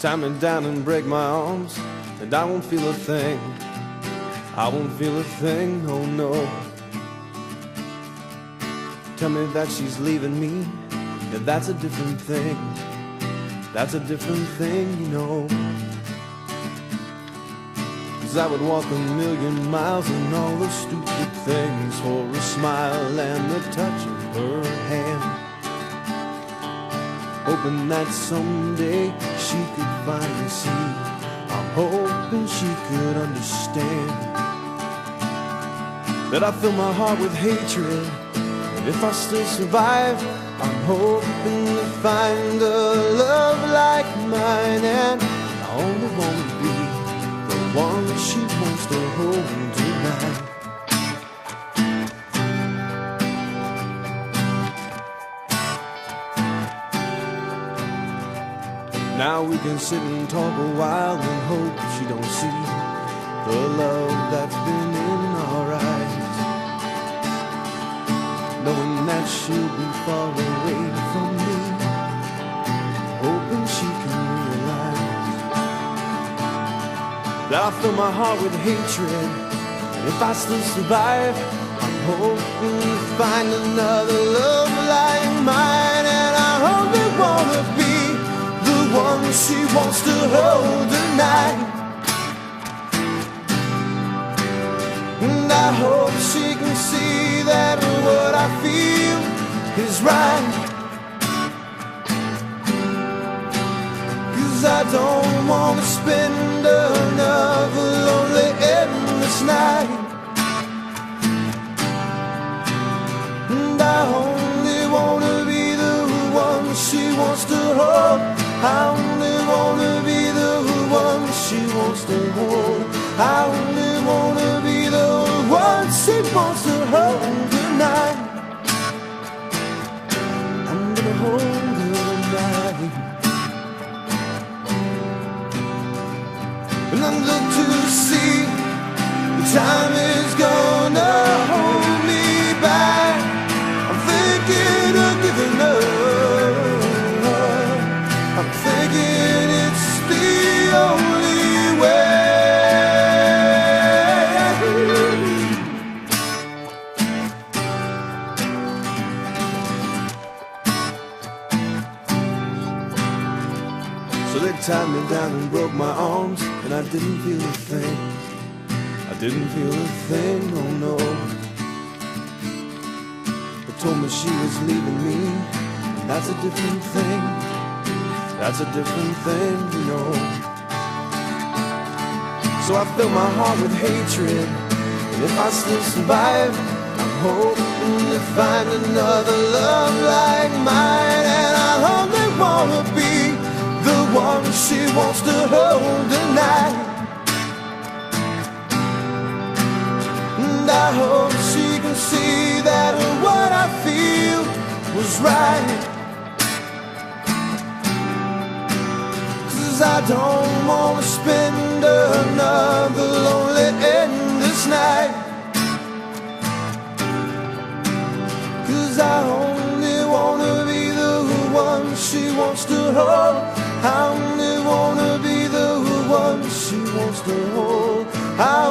tie me down and break my arms, and I won't feel a thing. I won't feel a thing, oh no. Tell me that she's leaving me, and that's a different thing. That's a different thing, you know. 'Cause I would walk a million miles and all the stupid things for a smile and the touch of her hand, hoping that someday she could finally see. I'm hoping she could understand that I fill my heart with hatred, and if I still survive, I'm hoping to find a love like mine. And I only want to be the one she wants to hold tonight. Now we can sit and talk a while and hope she don't see the love that's been in our eyes, knowing that she'll be far away from me, hoping she can realize that I fill my heart with hatred, and if I still survive, I'm hoping to find another love like mine. And I only wanna be the one she wants to hold tonight, and I hope she can see that what I feel is right. 'Cause I don't want to spend another lonely endless night, and I only want to be the one she wants to hold. I only want to be the one she wants to hold. I only want to be the one she wants to hold tonight. I'm gonna hold her tonight, and I look to see the time is gonna hold me back. I'm thinking of giving up. I'm thinking it's the only way. So they tied me down and broke my arms, and I didn't feel a thing. I didn't feel a thing, oh no. They told me she was leaving me, and that's a different thing. That's a different thing, you know. So I fill my heart with hatred, and if I still survive, I'm hoping to find another love like mine. And I only wanna be the one she wants to hold tonight, and I hope she can see that what I feel was right. 'Cause I don't want to spend another lonely endless night, 'cause I only want to be the one she wants to hold. I only want to be the one she wants to hold. I